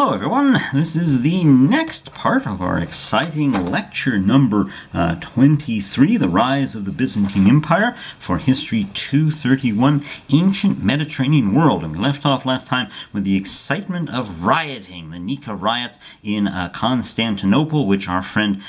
Hello everyone, this is the next part of our exciting lecture number 23, The Rise of the Byzantine Empire for History 231, Ancient Mediterranean World. And we left off last time with the excitement of rioting, the Nika riots in Constantinople, which our friend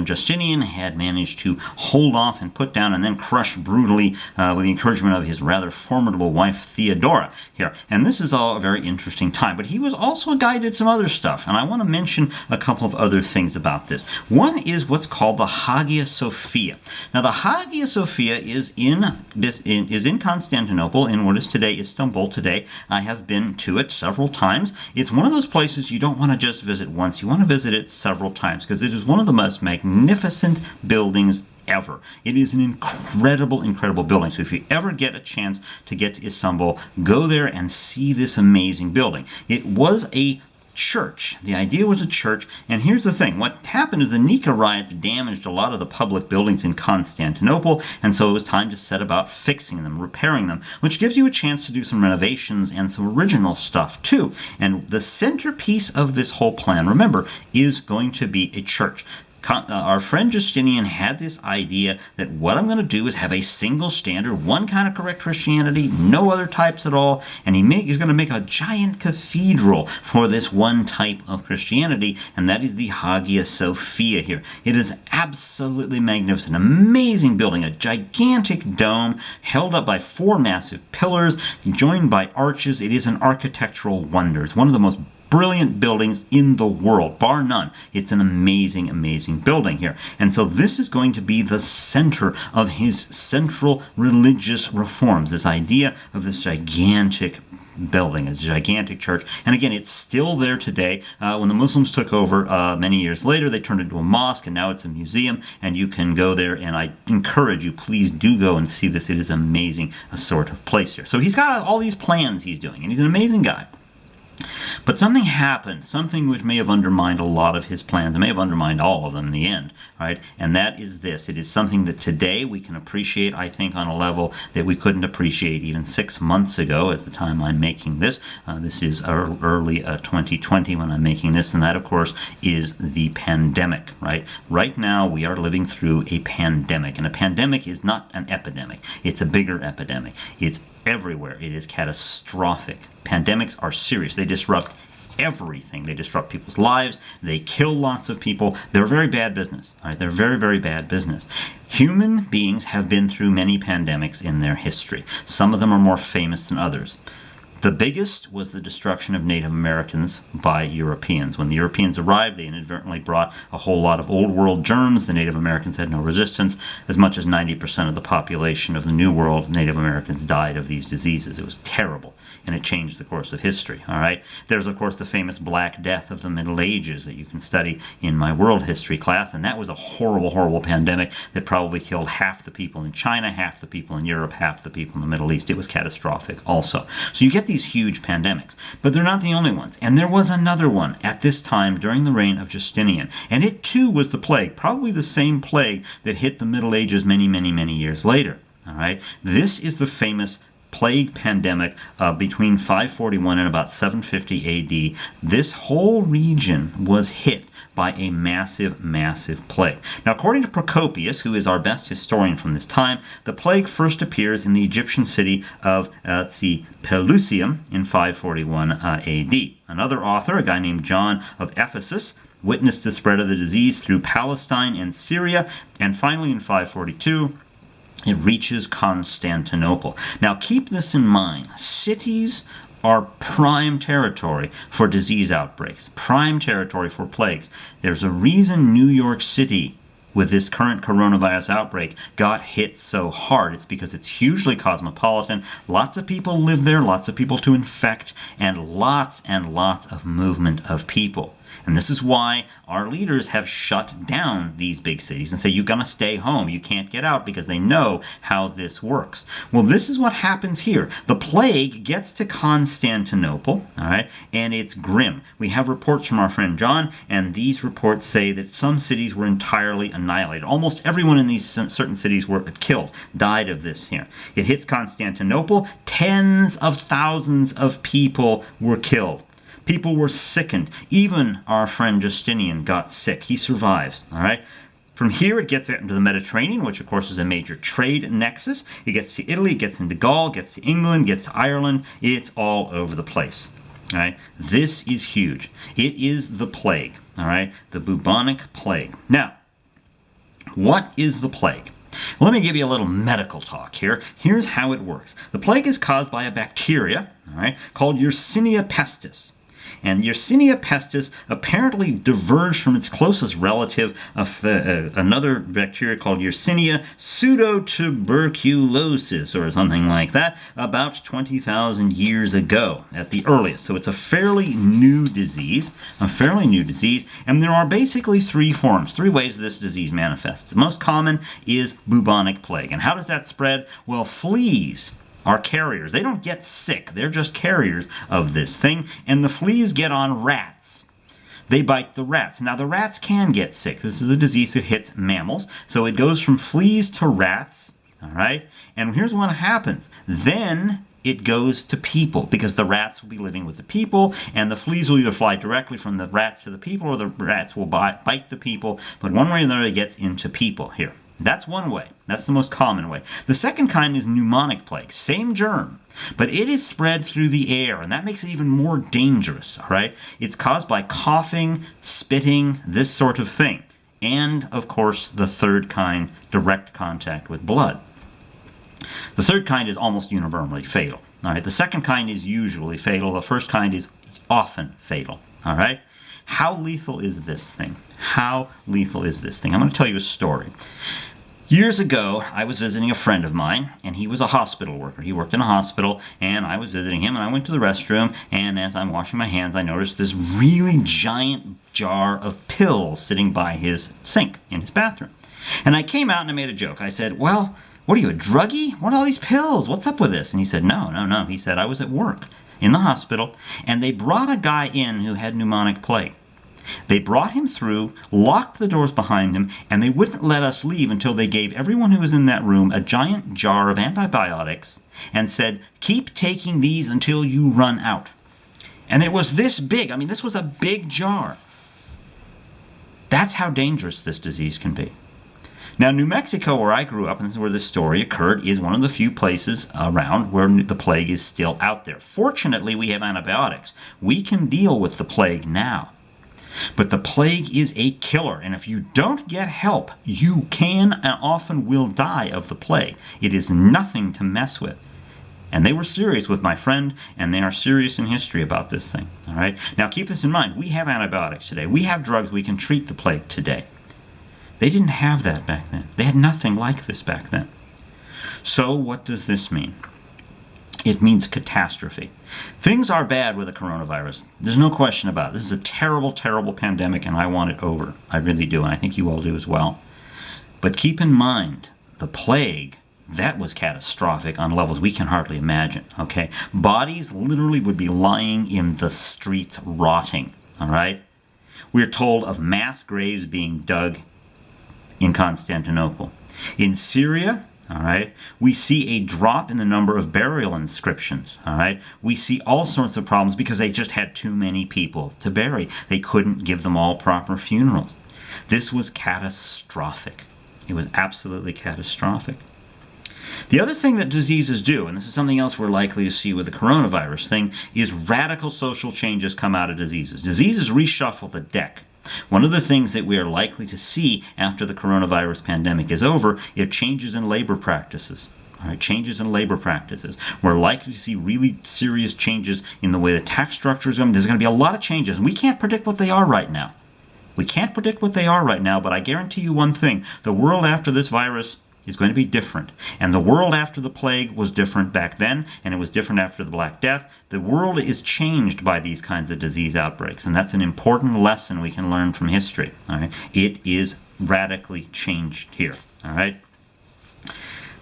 Justinian had managed to hold off and put down and then crush brutally with the encouragement of his rather formidable wife Theodora here. And this is all a very interesting time, but he was also a guy who did some other stuff, and I want to mention a couple of other things about this. One is what's called the Hagia Sophia. Now, the Hagia Sophia is in Constantinople, in what is today Istanbul today. I have been to it several times. It's one of those places you don't want to just visit once. You want to visit it several times because it is one of the most magnificent buildings ever. It is an incredible building. So if you ever get a chance to get to Istanbul, go there and see this amazing building. It was a church. The idea was a church, and here's the thing. What happened is the Nika riots damaged a lot of the public buildings in Constantinople, and so it was time to set about fixing them, repairing them, which gives you a chance to do some renovations and some original stuff too. And the centerpiece of this whole plan, remember, is going to be a church. Our friend Justinian had this idea that what I'm going to do is have a single standard, one kind of correct Christianity, no other types at all, and he's going to make a giant cathedral for this one type of Christianity, and that is the Hagia Sophia here. It is absolutely magnificent, amazing building, a gigantic dome held up by 4 massive pillars, joined by arches. It is an architectural wonder. It's one of the most brilliant buildings in the world, bar none. It's an amazing building here. And so this is going to be the center of his central religious reforms, this idea of this gigantic building, a gigantic church. And again, it's still there today. When the Muslims took over many years later, they turned it into a mosque, and now it's a museum, and you can go there, and I encourage you, please do go and see this. It is amazing, a sort of place here. So he's got all these plans he's doing, and he's an amazing guy. But something happened, something which may have undermined a lot of his plans. It may have undermined all of them in the end, right? And that is this. It is something that today we can appreciate, I think, on a level that we couldn't appreciate even 6 months ago as the time I'm making this. This is early 2020 when I'm making this, and that, of course, is the pandemic, right? Right now, we are living through a pandemic, and a pandemic is not an epidemic. It's a bigger epidemic. It's everywhere. It is catastrophic. Pandemics are serious. They disrupt everything. They disrupt people's lives. They kill lots of people. They're very bad business. All right? They're very bad business. Human beings have been through many pandemics in their history. Some of them are more famous than others. The biggest was the destruction of Native Americans by Europeans. When the Europeans arrived, they inadvertently brought a whole lot of old world germs. The Native Americans had no resistance. As much as 90% of the population of the New World, Native Americans died of these diseases. It was terrible, and it changed the course of history. All right. There's, of course, the famous Black Death of the Middle Ages that you can study in my world history class, and that was a horrible pandemic that probably killed half the people in China, half the people in Europe, half the people in the Middle East. It was catastrophic also. So you get these huge pandemics, but they're not the only ones. And there was another one at this time during the reign of Justinian, and it too was the plague, probably the same plague that hit the Middle Ages many years later. All right, this is the famous plague pandemic between 541 and about 750 AD. This whole region was hit by a massive plague. Now, according to Procopius, who is our best historian from this time, the plague first appears in the Egyptian city of Pelusium in 541 AD. Another author, a guy named John of Ephesus, witnessed the spread of the disease through Palestine and Syria, and finally in 542, it reaches Constantinople. Now, keep this in mind. Cities are prime territory for disease outbreaks, prime territory for plagues. There's a reason New York City, with this current coronavirus outbreak, got hit so hard. It's because it's hugely cosmopolitan. Lots of people live there, lots of people to infect, and lots of movement of people. And this is why our leaders have shut down these big cities and say, you're going to stay home. You can't get out, because they know how this works. Well, this is what happens here. The plague gets to Constantinople, all right, and it's grim. We have reports from our friend John, and these reports say that some cities were entirely annihilated. Almost everyone in these certain cities were killed, died of this here. It hits Constantinople. Tens of thousands of people were killed. People were sickened. Even our friend Justinian got sick. He survives, all right? From here, it gets into the Mediterranean, which, of course, is a major trade nexus. It gets to Italy, gets into Gaul, gets to England, gets to Ireland. It's all over the place. All right? This is huge. It is the plague, all right? The bubonic plague. Now, what is the plague? Well, let me give you a little medical talk here. Here's how it works. The plague is caused by a bacteria, all right, called Yersinia pestis. And Yersinia pestis apparently diverged from its closest relative, another bacteria called Yersinia pseudotuberculosis, or something like that, about 20,000 years ago at the earliest. So it's a fairly new disease, and there are basically three forms, three ways this disease manifests. The most common is bubonic plague. And how does that spread? Well, fleas are carriers. They don't get sick. They're just carriers of this thing. And the fleas get on rats. They bite the rats. Now, the rats can get sick. This is a disease that hits mammals. So it goes from fleas to rats. All right? And here's what happens. Then it goes to people, because the rats will be living with the people, and the fleas will either fly directly from the rats to the people, or the rats will bite the people. But one way or another, it gets into people here. That's one way. That's the most common way. The second kind is pneumonic plague. Same germ, but it is spread through the air, and that makes it even more dangerous, all right? It's caused by coughing, spitting, this sort of thing. And, of course, the third kind, direct contact with blood. The third kind is almost uniformly fatal, all right? The second kind is usually fatal. The first kind is often fatal, all right? How lethal is this thing? How lethal is this thing? I'm going to tell you a story. Years ago, I was visiting a friend of mine, and he was a hospital worker. He worked in a hospital, and I was visiting him, and I went to the restroom, and as I'm washing my hands, I noticed this really giant jar of pills sitting by his sink in his bathroom. And I came out and I made a joke. I said, well, what are you, a druggie? What are all these pills? What's up with this? And he said, no. He said, I was at work in the hospital, and they brought a guy in who had pneumonic plague. They brought him through, locked the doors behind him, and they wouldn't let us leave until they gave everyone who was in that room a giant jar of antibiotics and said, keep taking these until you run out. And it was this big. I mean, this was a big jar. That's how dangerous this disease can be. Now, New Mexico, where I grew up, and this is where this story occurred, is one of the few places around where the plague is still out there. Fortunately, we have antibiotics. We can deal with the plague now. But the plague is a killer, and if you don't get help, you can and often will die of the plague. It is nothing to mess with. And they were serious with my friend, and they are serious in history about this thing. All right? Now, keep this in mind. We have antibiotics today. We have drugs we can treat the plague today. They didn't have that back then. They had nothing like this back then. So what does this mean? It means catastrophe. Things are bad with the coronavirus. There's no question about it. This is a terrible, terrible pandemic, and I want it over. I really do, and I think you all do as well. But keep in mind, the plague, that was catastrophic on levels we can hardly imagine, okay? Bodies literally would be lying in the streets rotting, all right? We're told of mass graves being dug in Constantinople. In Syria, all right, we see a drop in the number of burial inscriptions, all right? We see all sorts of problems because they just had too many people to bury. They couldn't give them all proper funerals. This was catastrophic. It was absolutely catastrophic. The other thing that diseases do, and this is something else we're likely to see with the coronavirus thing, is radical social changes come out of diseases. Diseases reshuffle the deck. One of the things that we are likely to see after the coronavirus pandemic is over is changes in labor practices. All right, changes in labor practices. We're likely to see really serious changes in the way the tax structures are. There's going to be a lot of changes, and we can't predict what they are right now. We can't predict what they are right now, but I guarantee you one thing. The world after this virus is going to be different. And the world after the plague was different back then, and it was different after the Black Death. The world is changed by these kinds of disease outbreaks, and that's an important lesson we can learn from history. All right? It is radically changed here. All right?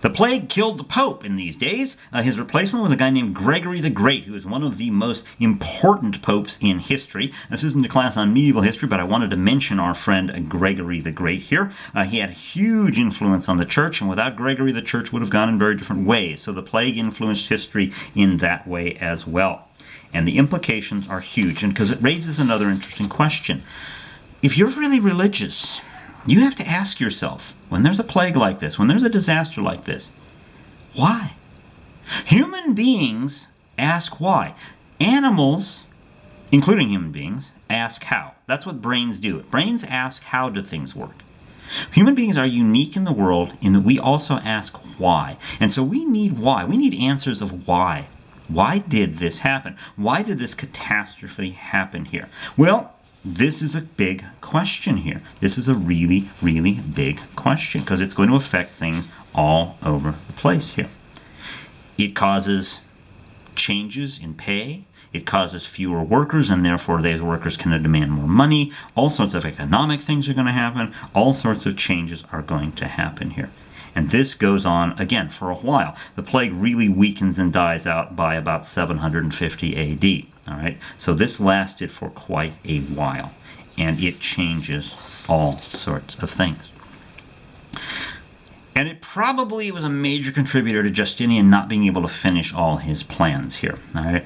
The plague killed the Pope in these days. His replacement was a guy named Gregory the Great, who is one of the most important popes in history. This isn't a class on medieval history, but I wanted to mention our friend Gregory the Great here. He had a huge influence on the church, and without Gregory, the church would have gone in very different ways. So the plague influenced history in that way as well. And the implications are huge, and because it raises another interesting question. If you're really religious, you have to ask yourself, when there's a plague like this, when there's a disaster like this, why? Human beings ask why. Animals, including human beings, ask how. That's what brains do. Brains ask how do things work. Human beings are unique in the world in that we also ask why. And so we need why. We need answers of why. Why did this happen? Why did this catastrophe happen here? Well, this is a big question here. This is a really, really big question because it's going to affect things all over the place here. It causes changes in pay. It causes fewer workers, and therefore those workers can demand more money. All sorts of economic things are going to happen. All sorts of changes are going to happen here. And this goes on, again, for a while. The plague really weakens and dies out by about 750 AD. All right? So this lasted for quite a while, and it changes all sorts of things. And it probably was a major contributor to Justinian not being able to finish all his plans here. All right?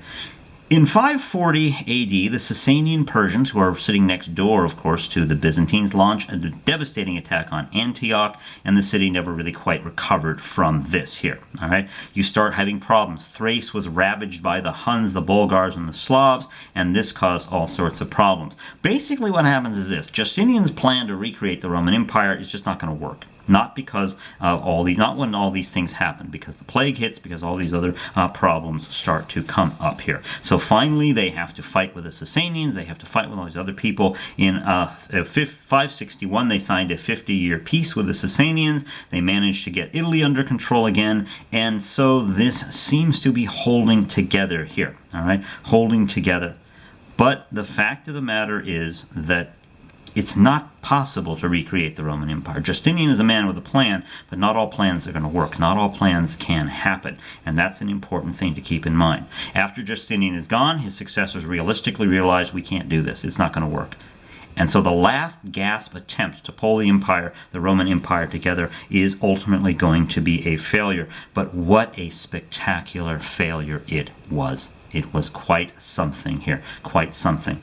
In 540 AD, the Sasanian Persians, who are sitting next door, of course, to the Byzantines, launch a devastating attack on Antioch, and the city never really quite recovered from this here. All right, you start having problems. Thrace was ravaged by the Huns, the Bulgars, and the Slavs, and this caused all sorts of problems. Basically, what happens is this: Justinian's plan to recreate the Roman Empire is just not going to work. Not because not when all these things happen, because the plague hits, because all these other problems start to come up here. So finally, they have to fight with the Sasanians. They have to fight with all these other people. In 561, they signed a 50-year peace with the Sasanians. They managed to get Italy under control again, and so this seems to be holding together here. All right, holding together. But the fact of the matter is that it's not possible to recreate the Roman Empire. Justinian is a man with a plan, but not all plans are going to work. Not all plans can happen, and that's an important thing to keep in mind. After Justinian is gone, his successors realistically realize we can't do this. It's not going to work. And so the last gasp attempt to pull the empire, the Roman Empire, together is ultimately going to be a failure. But what a spectacular failure it was. It was quite something here, quite something.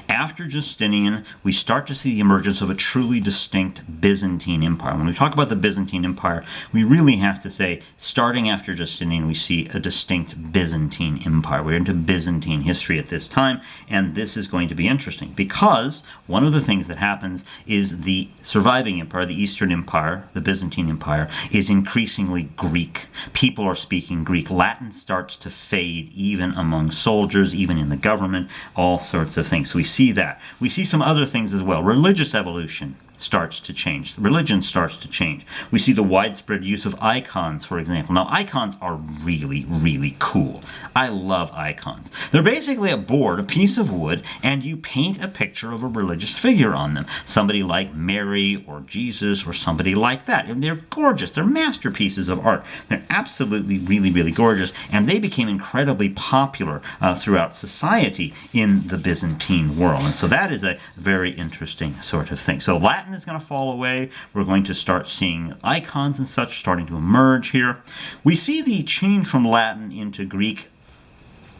After Justinian, we start to see the emergence of a truly distinct Byzantine Empire. When we talk about the Byzantine Empire, we really have to say, starting after Justinian, we see a distinct Byzantine Empire. We're into Byzantine history at this time, and this is going to be interesting because one of the things that happens is the surviving empire, the Eastern Empire, the Byzantine Empire, is increasingly Greek. People are speaking Greek. Latin starts to fade even among soldiers, even in the government, all sorts of things. So we see that. We see some other things as well. Religious evolution starts to change. Religion starts to change. We see the widespread use of icons, for example. Now, icons are really, really cool. I love icons. They're basically a board, a piece of wood, and you paint a picture of a religious figure on them. Somebody like Mary or Jesus or somebody like that. And they're gorgeous. They're masterpieces of art. They're absolutely, really, really gorgeous, and they became incredibly popular throughout society in the Byzantine world. And so that is a very interesting sort of thing. So Latin is going to fall away. We're going to start seeing icons and such starting to emerge here. We see the change from Latin into Greek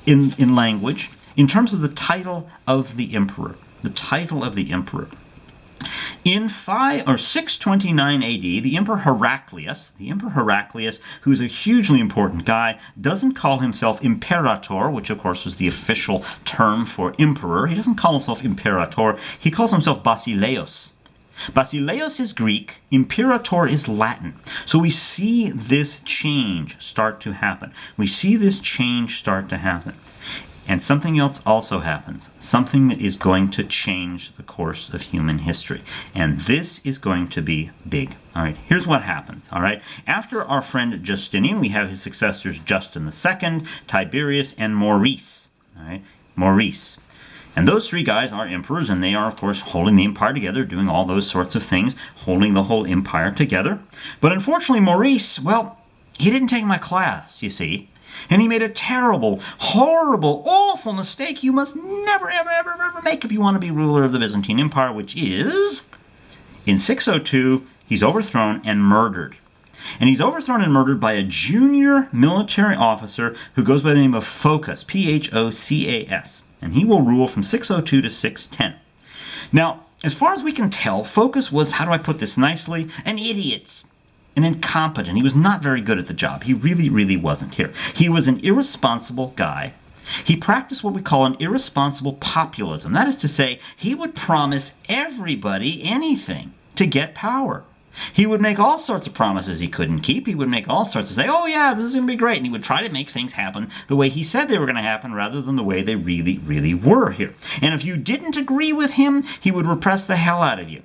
in language in terms of the title of the emperor. The title of the emperor. In 629 AD, the Emperor Heraclius, who's a hugely important guy, doesn't call himself Imperator, which of course was the official term for emperor. He doesn't call himself Imperator. He calls himself Basileus. Basileus is Greek, Imperator is Latin. So we see this change start to happen. And something else also happens. Something that is going to change the course of human history. And this is going to be big. All right, here's what happens. All right, after our friend Justinian, we have his successors Justin II, Tiberius, and Maurice. All right, Maurice. And those three guys are emperors, and they are, of course, holding the empire together, doing all those sorts of things, holding the whole empire together. But unfortunately, Maurice, well, he didn't take my class, you see. And he made a terrible, horrible, awful mistake you must never, ever, ever, ever make if you want to be ruler of the Byzantine Empire, which is, in 602, he's overthrown and murdered. And he's overthrown and murdered by a junior military officer who goes by the name of Phocas, Phocas. And he will rule from 602 to 610. Now, as far as we can tell, Phocas was, how do I put this nicely, an idiot, an incompetent. He was not very good at the job. He really, really wasn't here. He was an irresponsible guy. He practiced what we call an irresponsible populism. That is to say, he would promise everybody anything to get power. He would make all sorts of promises he couldn't keep. He would make all sorts of say, oh yeah, this is going to be great. And he would try to make things happen the way he said they were going to happen rather than the way they really, really were here. And if you didn't agree with him, he would repress the hell out of you.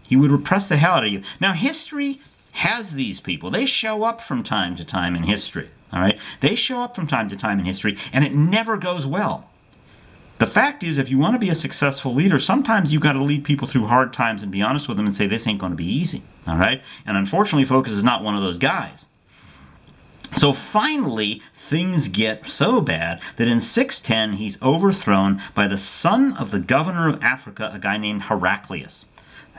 He would repress the hell out of you. Now, history has these people. They show up from time to time in history. All right? They show up from time to time in history, and it never goes well. The fact is, if you want to be a successful leader, sometimes you've got to lead people through hard times and be honest with them and say, this ain't going to be easy. All right? And unfortunately, Phocas is not one of those guys. So finally, things get so bad that in 610, he's overthrown by the son of the governor of Africa, a guy named Heraclius.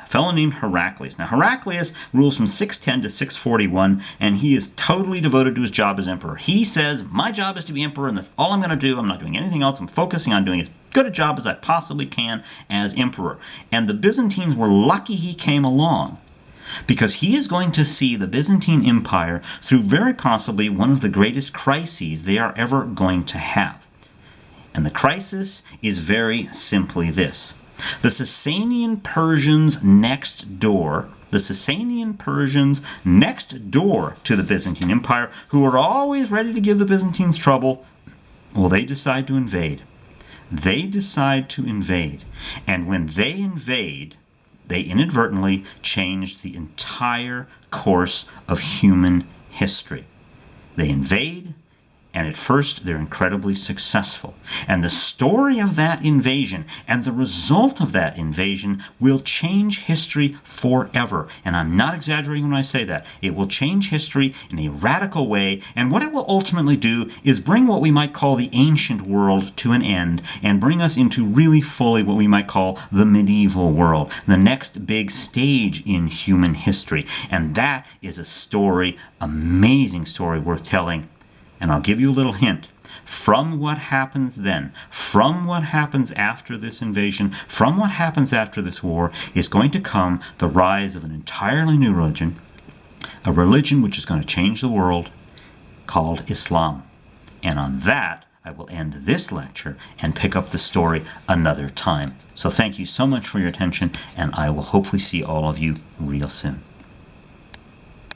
A fellow named Heraclius. Now, Heraclius rules from 610 to 641, and he is totally devoted to his job as emperor. He says, my job is to be emperor, and that's all I'm going to do. I'm not doing anything else. I'm focusing on doing as good a job as I possibly can as emperor. And the Byzantines were lucky he came along, because he is going to see the Byzantine Empire through very possibly one of the greatest crises they are ever going to have. And the crisis is very simply this. The Sasanian Persians next door to the Byzantine Empire, who are always ready to give the Byzantines trouble, well, they decide to invade. They decide to invade. And when they invade, they inadvertently change the entire course of human history. They invade, and at first they're incredibly successful. And the story of that invasion and the result of that invasion will change history forever. And I'm not exaggerating when I say that. It will change history in a radical way, and what it will ultimately do is bring what we might call the ancient world to an end and bring us into really fully what we might call the medieval world, the next big stage in human history. And that is a story, amazing story worth telling. And I'll give you a little hint. From what happens then, from what happens after this invasion, from what happens after this war, is going to come the rise of an entirely new religion, a religion which is going to change the world, called Islam. And on that, I will end this lecture and pick up the story another time. So thank you so much for your attention, and I will hopefully see all of you real soon.